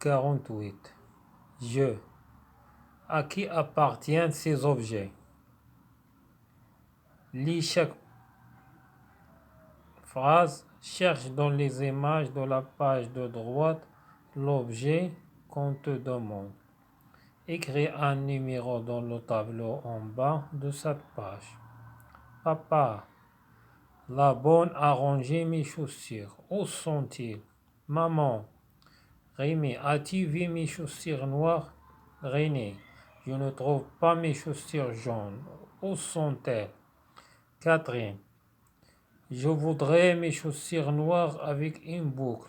48. Je. À qui appartiennent ces objets? Lis chaque phrase. Cherche dans les images de la page de droite l'objet qu'on te demande. Écris un numéro dans le tableau en bas de cette page. Papa, la bonne a rangé mes chaussures. Où sont-ils? Maman, Rémi, as-tu vu mes chaussures noires? René, je ne trouve pas mes chaussures jaunes. Où sont-elles? Catherine, je voudrais mes chaussures noires avec une boucle.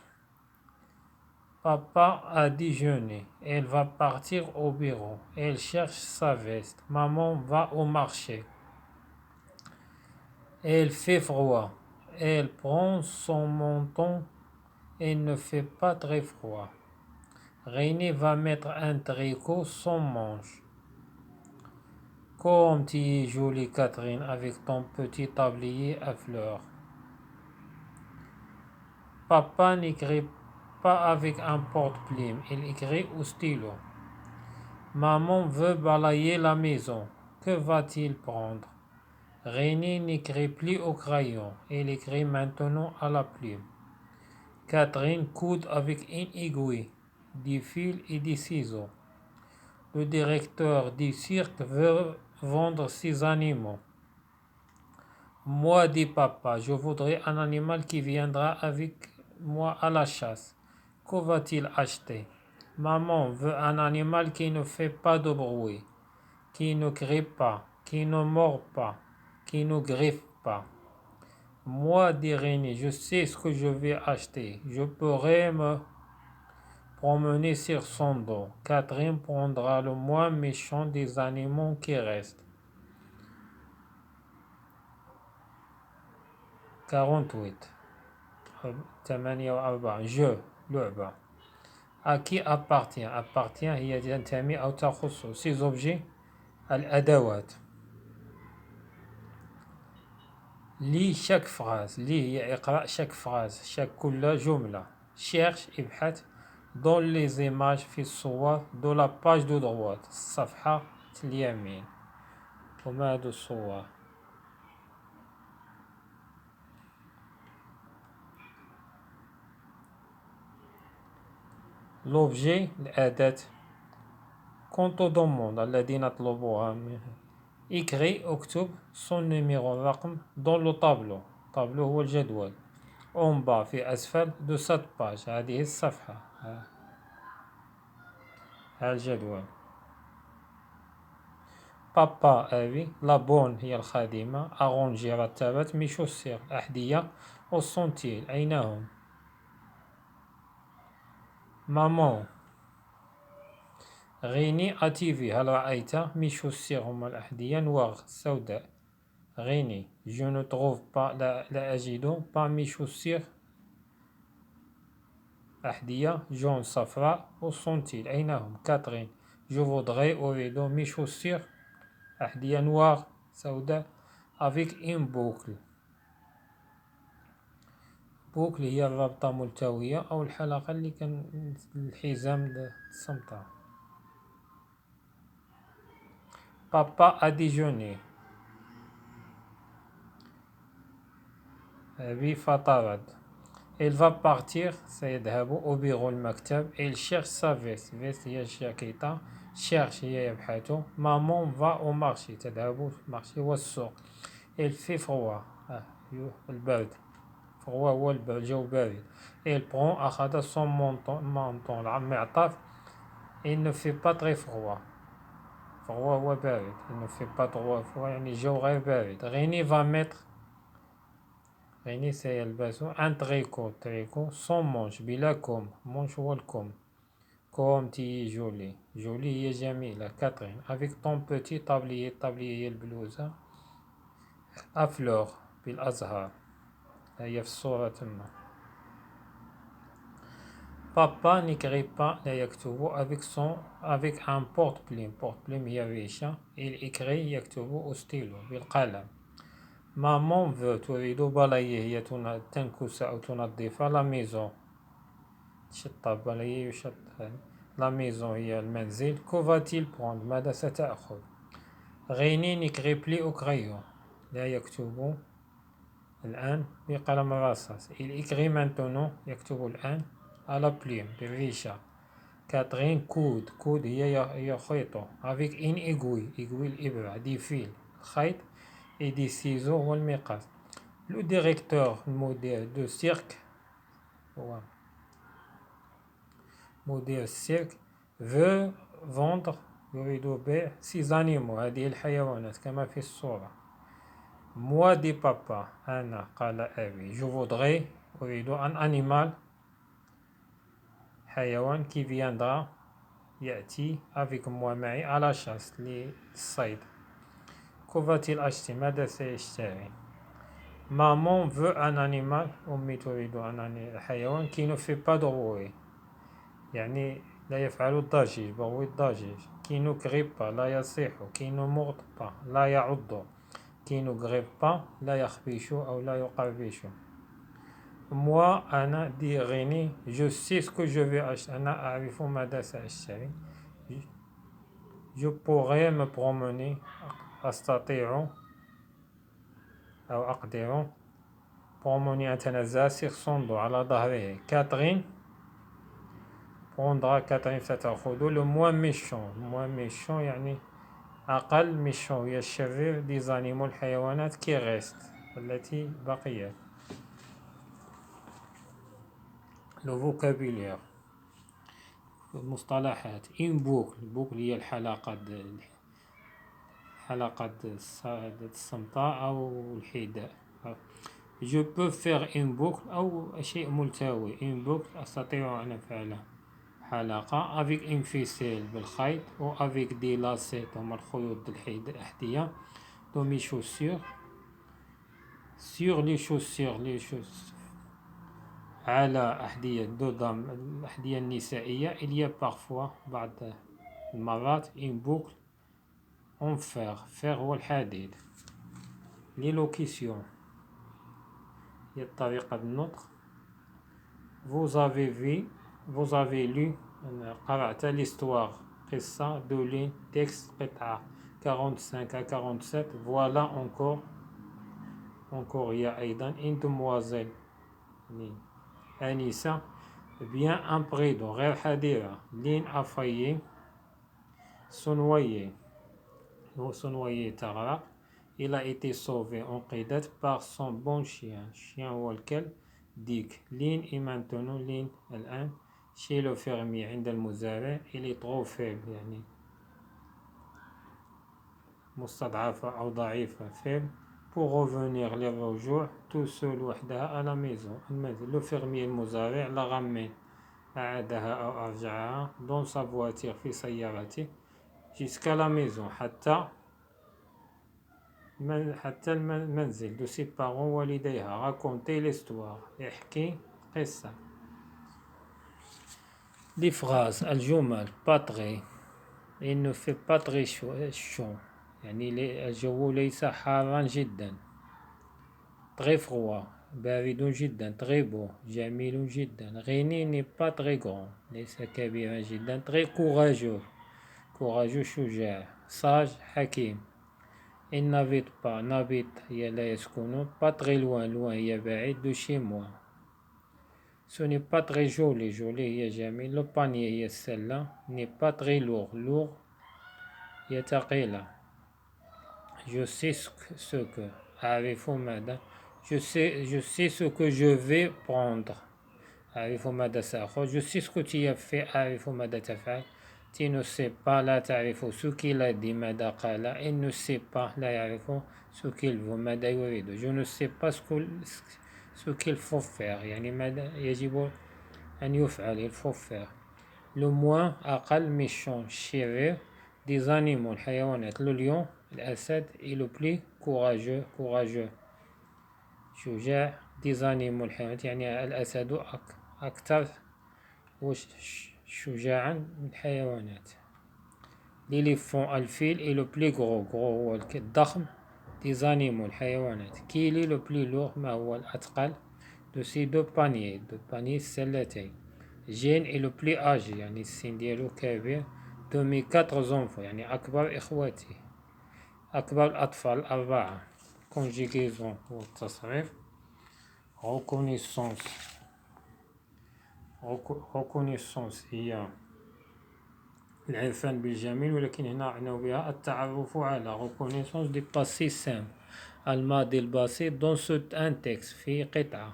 Papa a déjeuné. Elle va partir au bureau. Elle cherche sa veste. Maman va au marché. Elle fait froid. Elle prend son menton. Il ne fait pas très froid. René va mettre un tricot sans manche. Comme tu es jolie, Catherine, avec ton petit tablier à fleurs. Papa n'écrit pas avec un porte-plume, il écrit au stylo. Maman veut balayer la maison. Que va-t-il prendre? René n'écrit plus au crayon, il écrit maintenant à la plume. Catherine coude avec une aiguille, des fils et des ciseaux. Le directeur du cirque veut vendre ses animaux. Moi, dit papa, je voudrais un animal qui viendra avec moi à la chasse. Que va-t-il acheter? Maman veut un animal qui ne fait pas de bruit, qui ne crie pas, qui ne mord pas, qui ne griffe pas. Moi, dit René, je sais ce que je vais acheter. Je pourrais me promener sur son dos. Catherine prendra le moins méchant des animaux qui restent. 48. Je, لعبة. À qui appartient? Appartient هي تنتمي أو تخص. Ces objets الأدوات. lis chaque phrase. lis اقرأ chaque phrase. chaque كل جملة. cherche ابحث dans les images في الصور de la page de droite. الصفحة اليمين. وما هذه الصور؟ l'objet الأداة. qu'on te demande الذي نطلبها منه. écris اكتب son numéro الرقم dans le tableau. tableau هو الجدول. en bas في أسفل de cette page. هذه الصفحة. ها الجدول. بابا أبي. la bonne هي الخادمة. arranger رتبت mes chaussures. الأحذية. où sont-ils؟ أين هم؟ maman. غيني as-tu vu؟ هل رأيت mes chaussures هما الأحذية noires سوداء. غيني je ne trouve pas لا أجد pas mes chaussures أحذية jaune صفراء. où sont-ils؟ أين هم؟ كاترين je voudrais أريد mes chaussures أحذية noires سوداء avec une boucle. boucle هي الرابطة ملتوية أو الحلقة اللي كان الحزام الصمتاء. Papa a déjeuné. أبي فطرت. Il va partir سيذهب au bureau المكتب. Il cherche sa veste. veste هي الجاكيطة. cherche هي يبحث. maman va au marché تذهب المارشي والسوق. il fait froid البرد. froid هو البرد الجو بارد. il prend أخذ son menton المعطف. il ne fait pas très froid. froid هو بارد. il ne fait pas trop froid يعني الجو غير بارد. غيني va mettre غيني سيلبس un tricot sans manche بلا كم. manche هو الكم. كوم تي جولي. جولي هي جميلة. كاترين avec ton petit tablier. tablier هي البلوزة à fleurs بالأزهار. هي في الصورة تما. بابا n'écrit pas لا يكتب avec un porte-plume. porte-plume هي ريشة. il écrit يكتب au stylo بالقلم. maman veut تريد بلاية هي تنكس أو تنظف la maison. شطب ولا يشط لا ميزون هي المنزل. كو فاتيل بروند ماذا ستأخذ؟ غيني نكغي بلي أو كغيون لا يكتب الآن بقلم الرصاص. il écrit maintenant يكتب الآن على بليم بالريشة. كاترين كود كود هي يخيط avec une aiguille aiguille الإبرة دي فيل الخيط et des ciseaux هو المقص. le directeur المدير دو سيرك هو مدير السيرك veut vendre يريد بيع سيز animaux هذه الحيوانات كما في الصورة. moi دي بابا أنا قال أبي je voudrais أريد أن أنيمال حيوان كي viendra يأتي avec moi معي على chasse للصيد. que va-t-il acheter ماذا سيشتري؟ maman veut un animal أمي تريد أن حيوان qui ne fait pas de bruit يعني لا يفعل الضجيج بروي الضجيج. qui ne crie pas لا يصيح. qui ne mord pas لا يعض. qui ne grève pas لا يخبش أو لا يقربش. moi أنا دي غيني je sais ce que je vais acheter أنا أعرف ماذا سأشتري. je pourrais me promener أستطيع أو أقدر promener أتنزه sur son dos على ظهره. كاترين prendra كاترين ستأخذ le moins méchant يعني أقل méchant هي الشرير des animaux الحيوانات qui reste التي بقيت. le vocabulaire المصطلحات une boucle هي الحلقة الصمتاء أو الحذاء. je peux faire une boucle أو شيء ملتوي. une boucle أستطيع أن أفعلها حلقة avec une ficelle بالخيط أو avec des lacets هما الخيوط الأحذية. dans mes chaussures sur les chaussures على أحذية دودام الأحذية النسائية. il y a parfois بعض المرات une boucle en fer هو الحديد. l'élocution هي طريقة النطق. vous avez lu قرأت l'histoire قصة de Lynn texte قطعة 45 à 47. voilà encore هي أيضا une demoiselle أنسة bien imprudent غير حذرة. Lynn a failli se noyer تغرق. il a été sauvé انقذت par son bon chien هو الكلب ديك. Lynn est maintenant Lynn الآن chez le fermier عند المزارع. il est trop faible يعني مستضعفة أو ضعيفة faible pour revenir للرجوع tout seul وحدها à la maison المنزل. le fermier المزارع la ramène أعادها أو أرجعها dans sa voiture في سيارته jusqu'à la maison حتى المنزل. de ses parents والديها raconter l'histoire يحكي قصة. les phrases الجمل pas très il ne fait pas très chaud يعني الجو ليس حارا جدا. très froid بارد جدا. très beau جميل جدا. غيني n'est pas très grand ليس كبيرا جدا. très courageux شجاع. sage حكيم. il n'habite pas هي لا يسكن. pas très loin هي بعيد. de chez moi ce n'est pas très joli هي جميل. le panier هي السلة. n'est pas très lourd هي ثقيلة. je sais ce que أعرف ماذا. je sais ce que je vais prendre أعرف ماذا سأخذ. je sais ce que tu as fait أعرف ماذا تفعل. tu ne sais pas لا تعرف ce qu'il a dit ماذا قال. il ne sait pas لا يعرف ce qu'il veut ماذا يريد. je ne sais pas ce qu'il faut faire يعني ماذا يجب أن يفعل. il faut faire. le moins أقل méchant شرير des animaux الحيوانات. le lion الأسد est le plus courageux شجاع. des animaux الحيوانات يعني الأسد أكثر شجاعا من الحيوانات. l'éléphant الفيل est le plus gros هو الضخم. des animaux الحيوانات. quel est le plus lourd ما هو الأثقل. de ces deux paniers السلتين. جين est le plus âgé يعني السن ديالو كبير. de mes 4 enfants يعني أكبر إخواتي، أكبر الأطفال 4. conjugaison هو التصريف. reconnaissance هي العرفان بالجميل، ولكن هنا عناو بها التعرف على. reconnaissance du passé simple الماضي البسيط dans un texte في قطعة.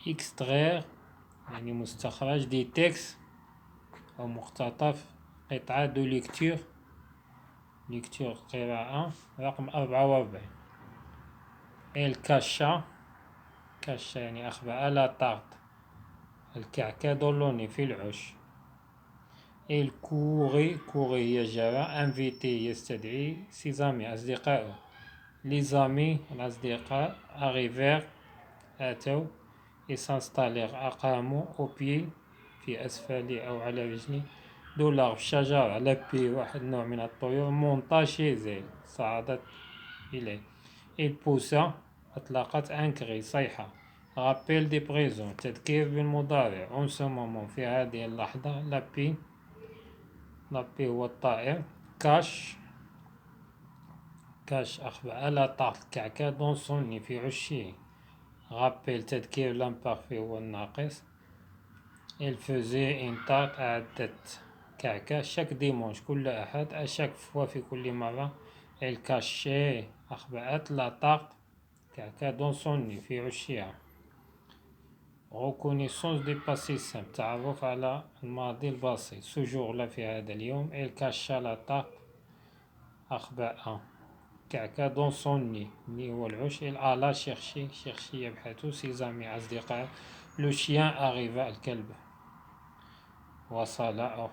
extraire يعني مستخرج دي تكست أو مقتطف قطعة دو ليكتور قراءة رقم 44. الكاشا يعني أخبأ لا طارت الكعكة دولوني في العش. الكوري هي جرى. انفيتي يستدعي. سيزامي أصدقائه. ليزامي الأصدقاء. أغيفير أتوا. إسانستالير أقاموا. أوبي في أسفل أو على رجلي. دولار شجرة. لبي واحد نوع من الطيور. مونتاشيزي صعدت إليه. البوسا أطلقت. أنكري صيحة. رابيل دي بريزون تذكير بالمضارع. اون سو مومون في هذه اللحظة. لابي هو الطائر. كاش أخبأ لا طارت الكعكة دون سوني في عشه. رابيل تذكير لامبارفي هو الناقص. الفوزي ان تارت أعدت كعكة. شاك ديمونش كل أحد. أشاك فوا في كل مرة. الكاشي أخبأت لا طارت كعكة دون سوني في عشها. reconnaissance du passé simple تعرف على الماضي البسيط. سجور لا في هذا اليوم. الكاشا لا طارت أخبأ كعكة دون سوني ني هو العش. الآلا شيرشي يبحث. سيزامي أصدقاء. لو شيان أغيفا الكلب وصل.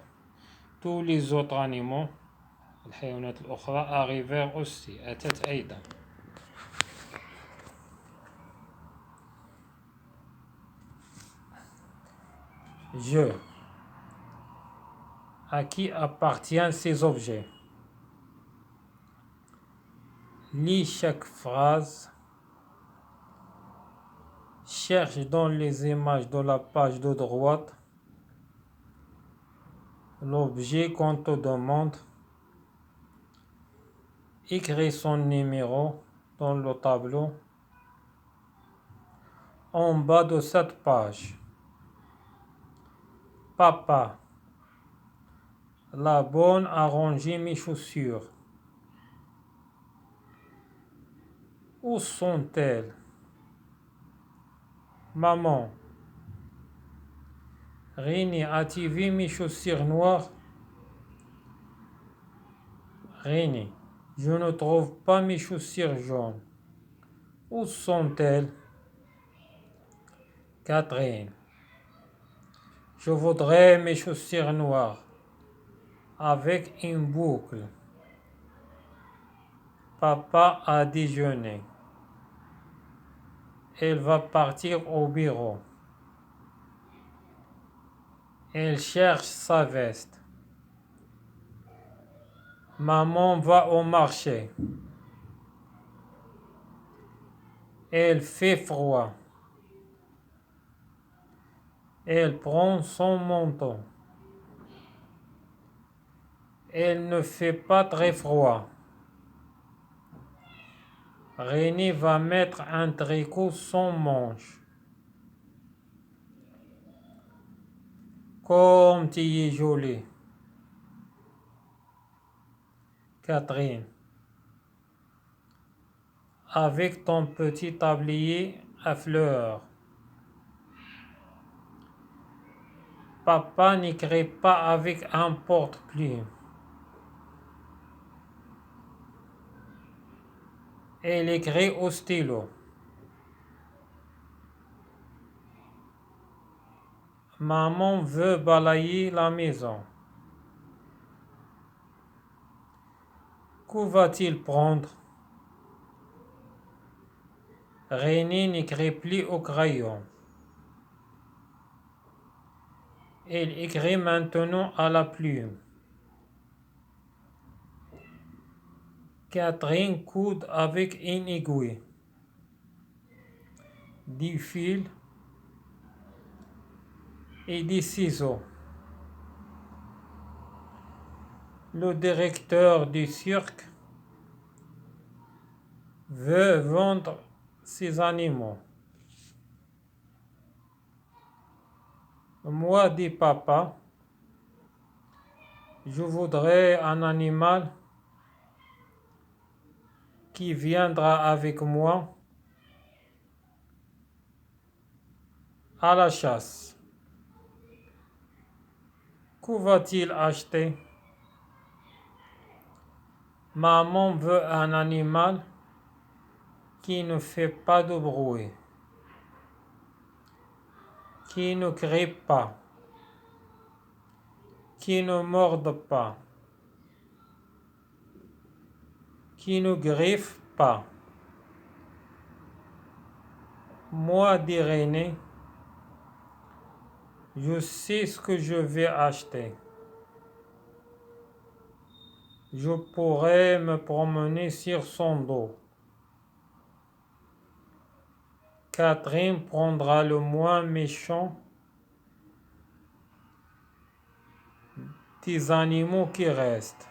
tous les autres animaux الحيوانات الأخرى. أغيفير أوسي أتت أيضا. Je. À qui appartiennent ces objets? Lis chaque phrase. Cherche dans les images de la page de droite l'objet qu'on te demande. Écris son numéro dans le tableau en bas de cette page. Papa, la bonne a rangé mes chaussures. Où sont-elles? Maman, Rini, as-tu vu mes chaussures noires? Rini, je ne trouve pas mes chaussures jaunes. Où sont-elles? Catherine, je voudrais mes chaussures noires avec une boucle. Papa a déjeuné. Elle va partir au bureau. Elle cherche sa veste. Maman va au marché. Elle fait froid. Elle prend son manteau. Elle ne fait pas très froid. René va mettre un tricot sans manche. Comme tu es jolie. Catherine, avec ton petit tablier à fleurs. Papa n'écrit pas avec un porte-plume. Elle écrit au stylo. Maman veut balayer la maison. Que va-t-il prendre? René n'écrit plus au crayon. Elle écrit maintenant à la plume. Catherine coude avec une aiguille, du fil et des ciseaux. Le directeur du cirque veut vendre ses animaux. Moi, dit papa, je voudrais un animal qui viendra avec moi à la chasse. Que va-t-il acheter? Maman veut un animal qui ne fait pas de bruit, qui ne crie pas, qui ne morde pas, qui ne griffe pas. Moi, dit René, je sais ce que je vais acheter. Je pourrais me promener sur son dos. Catherine prendra le moins méchant des animaux qui restent.